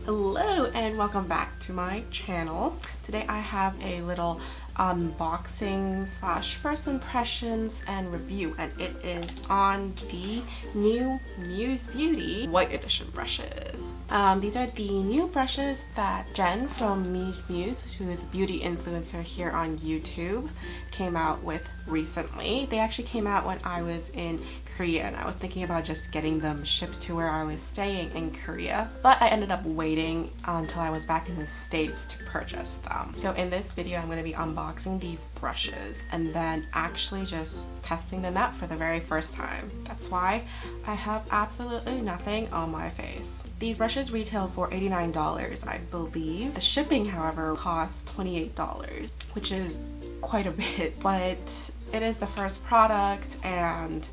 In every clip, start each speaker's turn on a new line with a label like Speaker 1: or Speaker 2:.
Speaker 1: Hello and welcome back to my channel. Today I have a little unboxing slash first impressions and review, and it is on the new Muse Beauty White Edition brushes. These are the new brushes that Jen from Meejmuse, who is a beauty influencer here on YouTube, came out with recently. They actually came out when I was in Korea, and I was thinking about just getting them shipped to where I was staying in Korea, but I ended up waiting until I was back in the States to purchase them. So in this video I'm going to be unboxing these brushes and then actually just testing them out for the very first time. That's why I have absolutely nothing on my face. These brushes retail for $89, I believe. The shipping, however, costs $28, which is quite a bit, but it is the first product and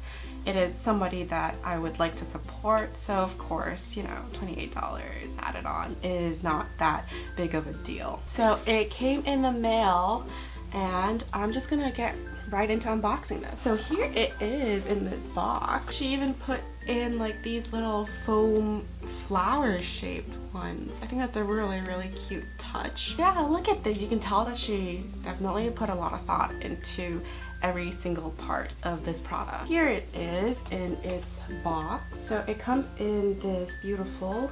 Speaker 1: it is somebody that I would like to support, so of course, you know, $28 added on is not that big of a deal. So it came in the mail and I'm just gonna get right into unboxing this. So here it is in the box. She even put in like these little foam flower shaped ones. I think that's a really cute touch. Yeah, look at this. You can tell that she definitely put a lot of thought into every single part of this product. Here it is in its box. So it comes in this beautiful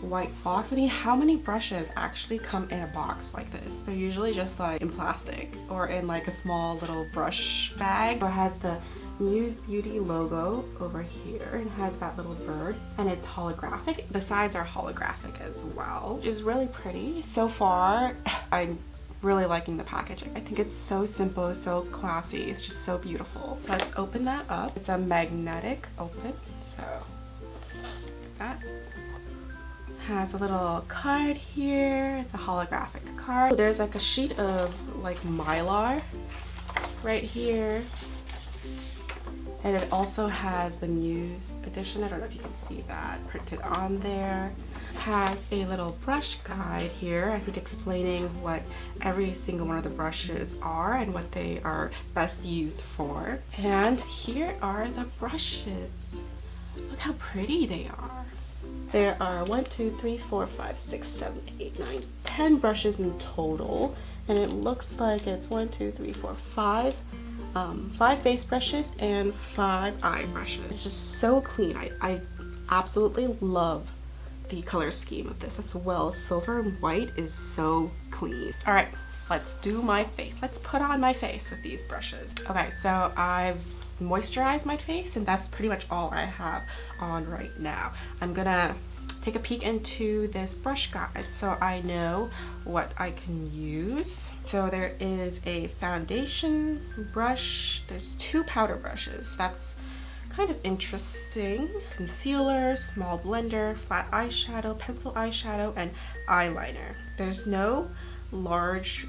Speaker 1: white box. I mean, how many brushes actually come in a box like this? They're usually just like in plastic or in like a small little brush bag. So it has the Muse Beauty logo over here and has that little bird, and it's holographic. The sides are holographic as well, which is really pretty. So far, I'm really liking the packaging. I think it's so simple, so classy. It's just so beautiful. So let's open that up. It's a magnetic open, so that has a little card here. It's a holographic card. There's like a sheet of like Mylar right here, and it also has the Muse edition. I don't know if you can see that printed on there. Has a little brush guide here, I think explaining what every single one of the brushes are and what they are best used for. And here are the brushes. Look how pretty they are. There are 1, 2, 3, 4, 5, 6, 7, 8, 9, 10 brushes in total, and it looks like it's 1, 2, 3, 4, 5 face brushes and 5 eye brushes. It's just so clean. I absolutely love the color scheme of this as well. Silver and white is so clean. All right, let's do my face. Let's put on my face with these brushes. Okay, so I've moisturized my face and that's pretty much all I have on right now. I'm gonna take a peek into this brush guide so I know what I can use. So there is a foundation brush. There's 2 powder brushes. That's kind of interesting. Concealer, small blender, flat eyeshadow, pencil eyeshadow, and eyeliner. There's no large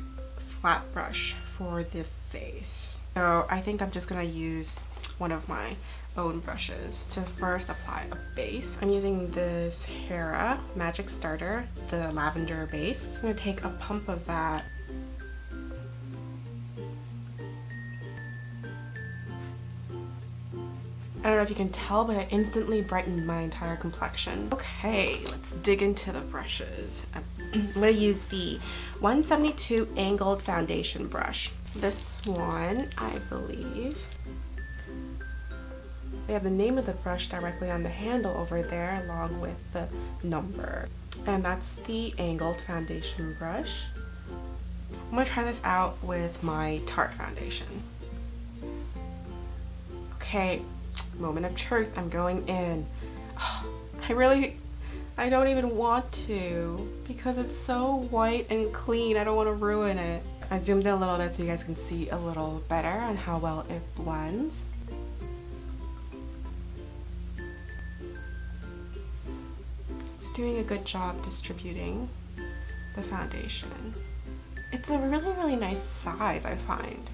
Speaker 1: flat brush for the face. So I think I'm just gonna use one of my own brushes to first apply a base. I'm using this Hera Magic Starter, the lavender base. I'm just gonna take a pump of that. I don't know if you can tell, but it instantly brightened my entire complexion. Okay, let's dig into the brushes. I'm going to use the 172 angled foundation brush. This one, I believe, they have the name of the brush directly on the handle over there along with the number. And that's the angled foundation brush. I'm going to try this out with my Tarte foundation. Okay. Moment of truth, I'm going in. I don't even want to because it's so white and clean. I don't want to ruin it. I zoomed in a little bit so you guys can see a little better on how well it blends. It's doing a good job distributing the foundation. It's a really nice size, I find.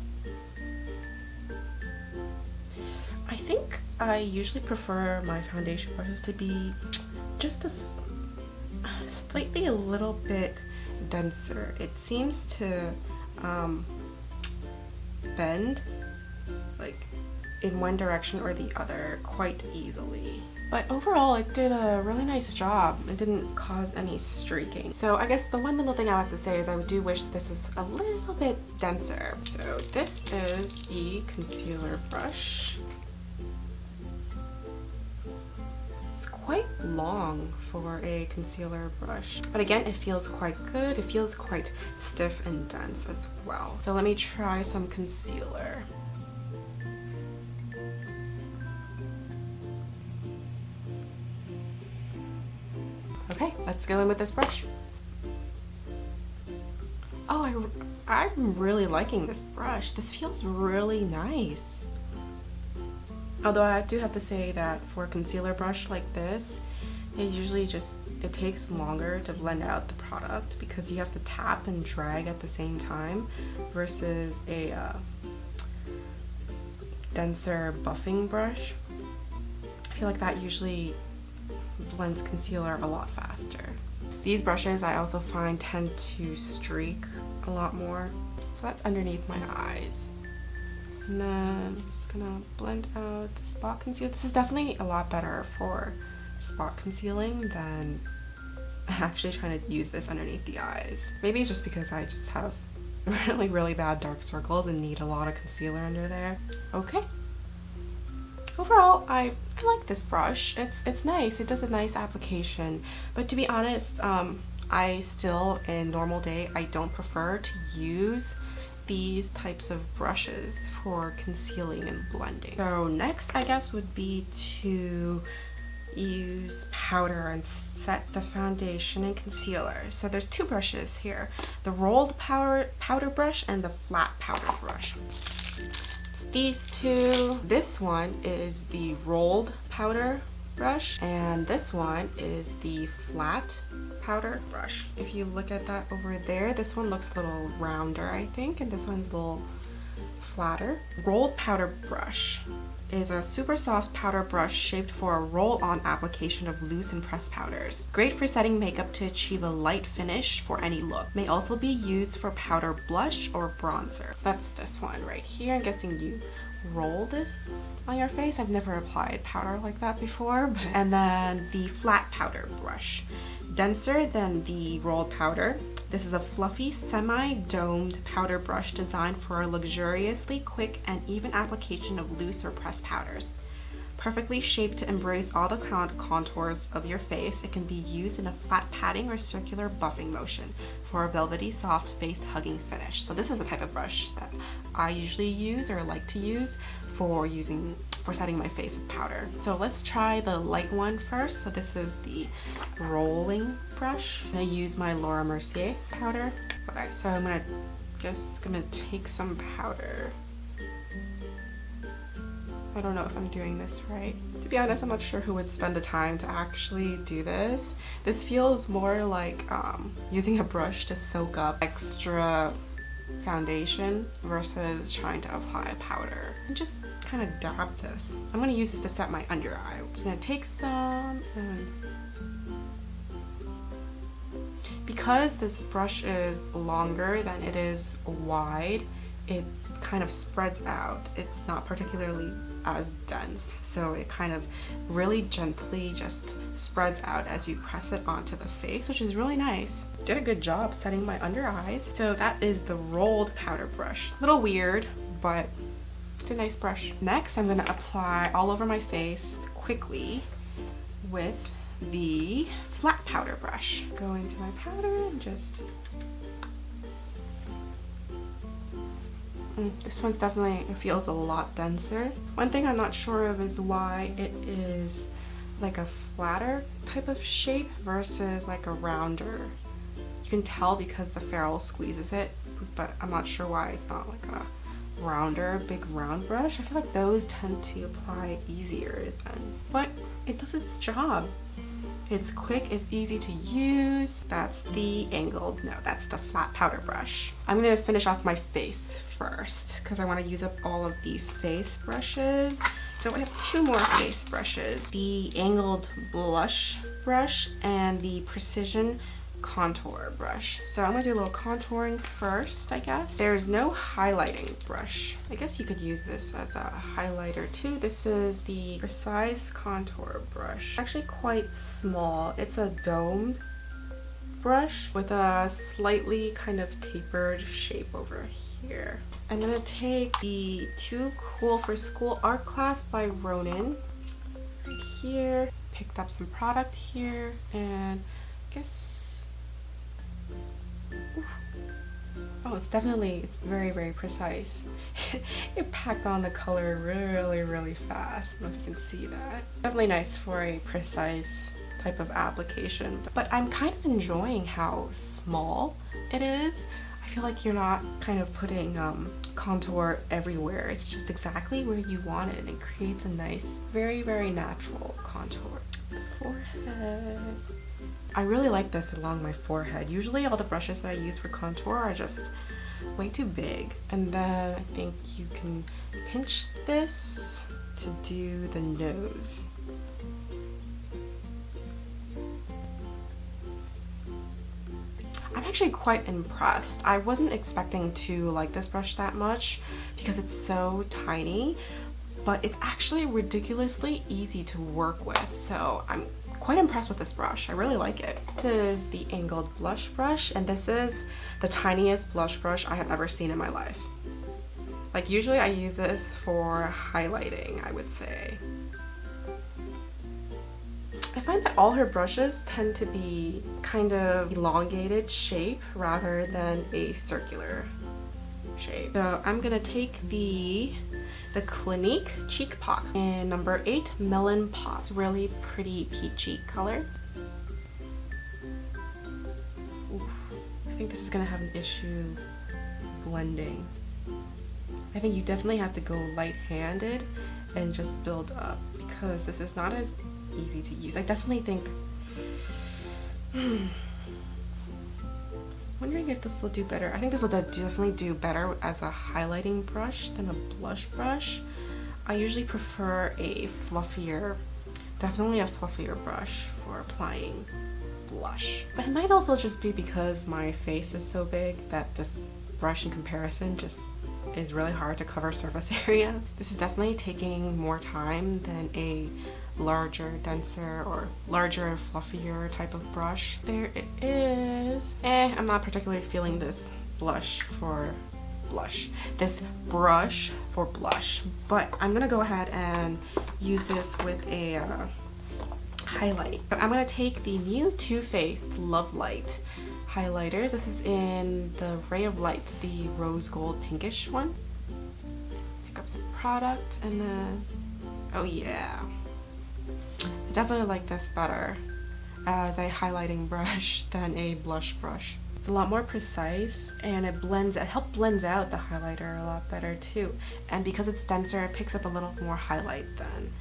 Speaker 1: I think I usually prefer my foundation brushes to be just slightly a little bit denser. It seems to bend like in one direction or the other quite easily. But overall, it did a really nice job. It didn't cause any streaking. So I guess the one little thing I have to say is I do wish this is a little bit denser. So this is the concealer brush. It's quite long for a concealer brush. But again, it feels quite good. It feels quite stiff and dense as well. So let me try some concealer. Okay, let's go in with this brush. Oh, I'm really liking this brush. This feels really nice. Although I do have to say that for a concealer brush like this, it takes longer to blend out the product because you have to tap and drag at the same time versus a denser buffing brush. I feel like that usually blends concealer a lot faster. These brushes I also find tend to streak a lot more. So that's underneath my eyes. And then I'm just gonna blend out the spot concealer. This is definitely a lot better for spot concealing than actually trying to use this underneath the eyes. Maybe it's just because I just have really bad dark circles and need a lot of concealer under there. Okay. Overall, I like this brush. It's nice. It does a nice application. But to be honest, I still, in normal day, I don't prefer to use these types of brushes for concealing and blending. So next, I guess, would be to use powder and set the foundation and concealer. So there's two brushes here, the rolled powder brush and the flat powder brush. These two. This one is the rolled powder brush and this one is the flat powder brush. If you look at that over there, this one looks a little rounder, I think, and this one's a little flatter. Rolled powder brush is a super soft powder brush shaped for a roll-on application of loose and pressed powders. Great for setting makeup to achieve a light finish for any look. May also be used for powder blush or bronzer. So that's this one right here. I'm guessing you roll this on your face. I've never applied powder like that before. And then the flat powder brush. Denser than the rolled powder. This is a fluffy, semi-domed powder brush designed for a luxuriously quick and even application of loose or pressed powders. Perfectly shaped to embrace all the contours of your face, it can be used in a flat patting or circular buffing motion for a velvety, soft face hugging finish. So this is the type of brush that I usually use or like to use for setting my face with powder. So let's try the light one first. So this is the rolling brush. I'm gonna use my Laura Mercier powder. Okay, so I'm gonna take some powder. I don't know if I'm doing this right. To be honest, I'm not sure who would spend the time to actually do this. This feels more like using a brush to soak up extra foundation versus trying to apply powder. And just kind of dab this. I'm gonna use this to set my under eye. I'm just gonna take some and because this brush is longer than it is wide, it kind of spreads out. It's not particularly as dense, so it kind of really gently just spreads out as you press it onto the face, which is really nice. Did a good job setting my under eyes. So that is the rolled powder brush. A little weird, but it's a nice brush. Next, I'm gonna apply all over my face quickly with the flat powder brush. Go into my powder and just this one's definitely, it feels a lot denser. One thing I'm not sure of is why it is like a flatter type of shape versus like a rounder. You can tell because the ferrule squeezes it, but I'm not sure why it's not like a rounder, big round brush. I feel like those tend to apply easier but it does its job. It's quick, it's easy to use. That's the that's the flat powder brush. I'm gonna finish off my face first because I want to use up all of the face brushes. So I have two more face brushes. The angled blush brush and the precision contour brush. So I'm gonna do a little contouring first, I guess. There's no highlighting brush. I guess you could use this as a highlighter too. This is the Precise Contour Brush. Actually quite small. It's a domed brush with a slightly kind of tapered shape over here. I'm gonna take the Too Cool for School art class by Ronan right here. Picked up some product here, and I guess, oh, it's very, very precise. It packed on the color really fast. I don't know if you can see that. Definitely nice for a precise type of application, but I'm kind of enjoying how small it is. I feel like you're not kind of putting contour everywhere. It's just exactly where you want it, and it creates a nice, very, very natural contour. Forehead. I really like this along my forehead. Usually all the brushes that I use for contour are just way too big. And then I think you can pinch this to do the nose. I'm actually quite impressed. I wasn't expecting to like this brush that much because it's so tiny, but it's actually ridiculously easy to work with. So I'm quite impressed with this brush. I really like it. This is the angled blush brush, and this is the tiniest blush brush I have ever seen in my life. Like usually I use this for highlighting, I would say. I find that all her brushes tend to be kind of elongated shape rather than a circular shape. So I'm gonna take the Clinique Cheek Pot in number 8 Melon Pot. It's really pretty peachy color. Oof. I think this is gonna have an issue blending. I think you definitely have to go light-handed and just build up because this is not as easy to use. I definitely think wondering if this will do better. I think this will definitely do better as a highlighting brush than a blush brush. I usually prefer a fluffier, definitely a fluffier brush for applying blush. But it might also just be because my face is so big that this brush in comparison just is really hard to cover surface area. This is definitely taking more time than a larger, denser, or larger, fluffier type of brush. There it is. I'm not particularly feeling this brush for blush, but I'm gonna go ahead and use this with a highlight. I'm gonna take the new Too Faced Love Light highlighters. This is in the Ray of Light, the rose gold pinkish one. Pick up some product, and then, oh yeah, I definitely like this better as a highlighting brush than a blush brush. It's a lot more precise, and it helps blends out the highlighter a lot better too. And because it's denser, it picks up a little more highlight than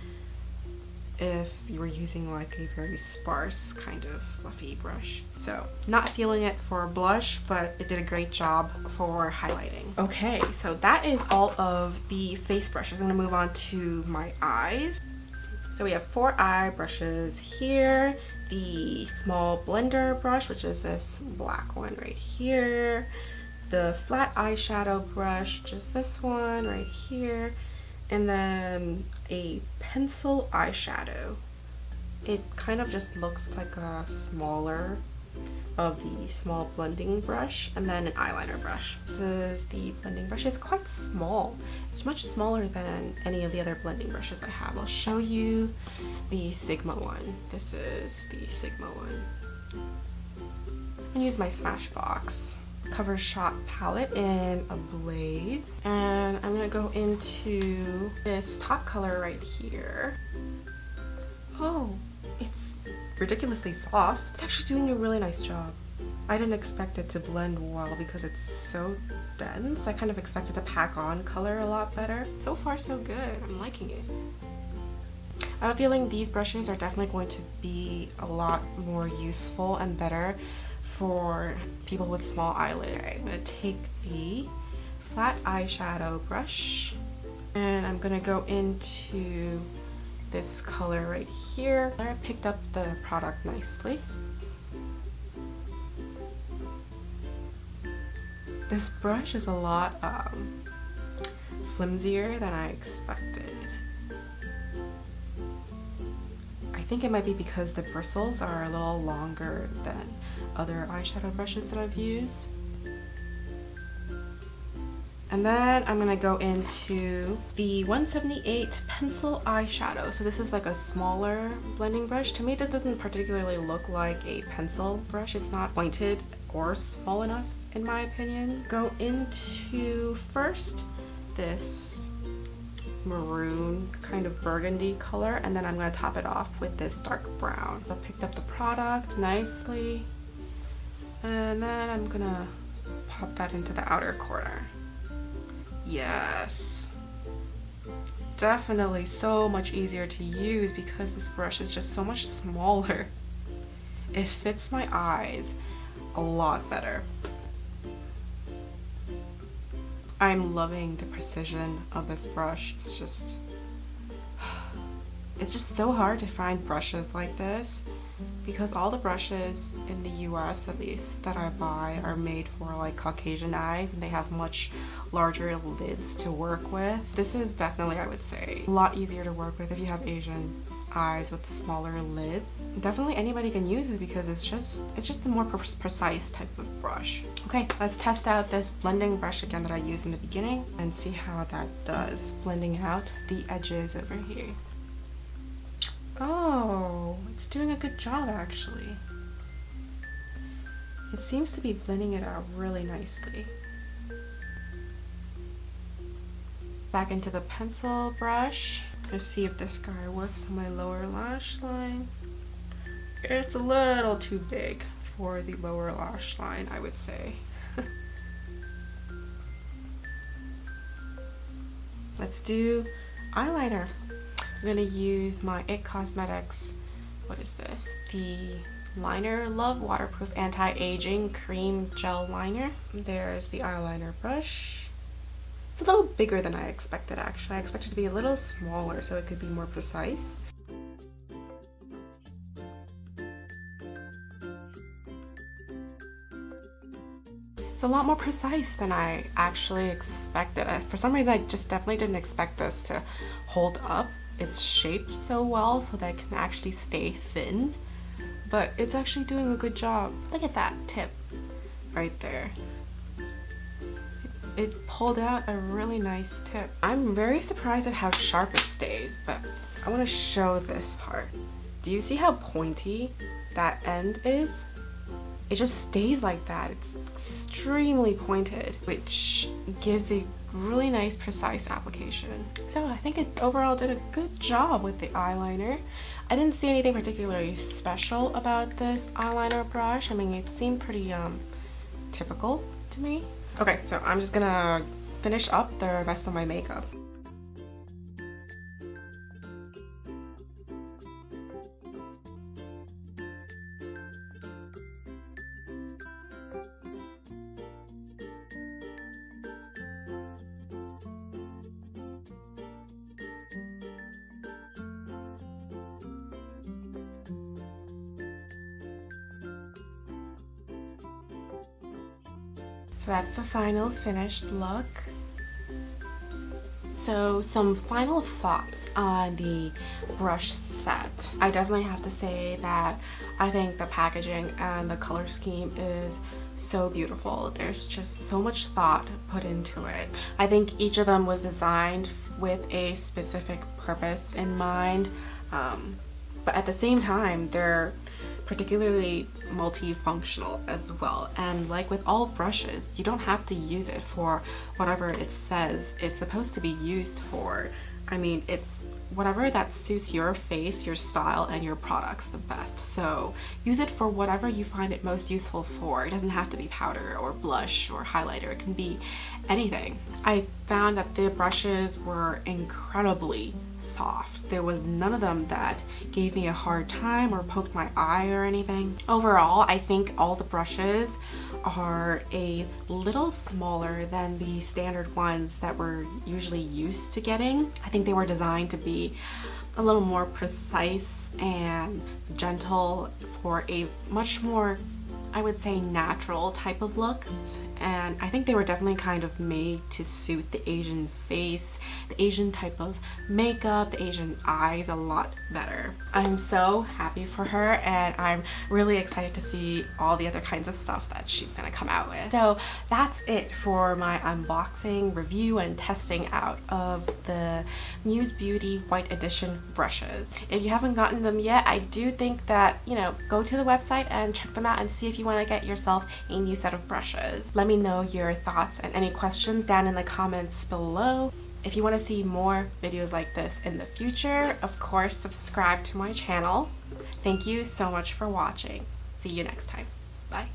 Speaker 1: if you were using like a very sparse kind of fluffy brush. So not feeling it for blush, but it did a great job for highlighting. Okay, so that is all of the face brushes. I'm gonna move on to my eyes. So we have 4 eye brushes here. The small blender brush, which is this black one right here. The flat eyeshadow brush, just this one right here. And then a pencil eyeshadow. It kind of just looks like a smaller of the small blending brush, and then an eyeliner brush. This is the blending brush. It's quite small. It's much smaller than any of the other blending brushes I have. I'll show you the Sigma one. This is the Sigma one. I'm gonna use my Smashbox Cover Shot palette in a Blaze, and I'm gonna go into this top color right here. Oh, it's ridiculously soft. It's actually doing a really nice job. I didn't expect it to blend well because it's so dense. I kind of expected to pack on color a lot better. So far so good. I'm liking it. I have a feeling these brushes are definitely going to be a lot more useful and better for people with small eyelids. Alright, I'm gonna take the flat eyeshadow brush, and I'm gonna go into this color right here. I picked up the product nicely. This brush is a lot flimsier than I expected. I think it might be because the bristles are a little longer than other eyeshadow brushes that I've used. And then I'm gonna go into the 178 Pencil Eyeshadow. So this is like a smaller blending brush. To me, this doesn't particularly look like a pencil brush. It's not pointed or small enough, in my opinion. Go into first this maroon kind of burgundy color, and then I'm going to top it off with this dark brown. I picked up the product nicely, and then I'm gonna pop that into the outer corner. Yes, definitely so much easier to use because this brush is just so much smaller. It fits my eyes a lot better. I'm loving the precision of this brush. It's just so hard to find brushes like this because all the brushes in the US, at least, that I buy are made for like Caucasian eyes, and they have much larger lids to work with. This is definitely, I would say, a lot easier to work with if you have Asian eyes with smaller lids. Definitely anybody can use it because it's just a more precise type of brush. Okay, let's test out this blending brush again that I used in the beginning and see how that does, blending out the edges over here. Oh, it's doing a good job actually. It seems to be blending it out really nicely. Back into the pencil brush. Let's see if this guy works on my lower lash line. It's a little too big for the lower lash line, I would say. Let's do eyeliner. I'm gonna use my IT Cosmetics, what is this? The Liner Love Waterproof Anti-Aging Cream Gel Liner. There's the eyeliner brush. It's a little bigger than I expected actually. I expected it to be a little smaller so it could be more precise. It's a lot more precise than I actually expected. For some reason I just definitely didn't expect this to hold up its shape so well so that it can actually stay thin. But it's actually doing a good job. Look at that tip right there. It pulled out a really nice tip. I'm very surprised at how sharp it stays, but I want to show this part. Do you see how pointy that end is? It just stays like that. It's extremely pointed, which gives a really nice precise application. So I think it overall did a good job with the eyeliner. I didn't see anything particularly special about this eyeliner brush. I mean, it seemed pretty typical to me. Okay, so I'm just gonna finish up the rest of my makeup. So that's the final finished look. So some final thoughts on the brush set. I definitely have to say that I think the packaging and the color scheme is so beautiful. There's just so much thought put into it. I think each of them was designed with a specific purpose in mind, but at the same time they're particularly multifunctional as well. And like with all brushes, you don't have to use it for whatever it says it's supposed to be used for. I mean, it's whatever that suits your face, your style, and your products the best. So use it for whatever you find it most useful for. It doesn't have to be powder or blush or highlighter. It can be anything. I found that the brushes were incredibly soft. There was none of them that gave me a hard time or poked my eye or anything. Overall, I think all the brushes are a little smaller than the standard ones that we're usually used to getting. I think they were designed to be a little more precise and gentle for a much more I would say, natural type of look, and I think they were definitely kind of made to suit the Asian face, the Asian type of makeup, the Asian eyes a lot better. I'm so happy for her, and I'm really excited to see all the other kinds of stuff that she's gonna come out with. So that's it for my unboxing, review, and testing out of the Muse Beauty White Edition brushes. If you haven't gotten them yet, I do think that, you know, go to the website and check them out and see if you want to get yourself a new set of brushes. Let me know your thoughts and any questions down in the comments below. If you want to see more videos like this in the future, of course, subscribe to my channel. Thank you so much for watching. See you next time. Bye.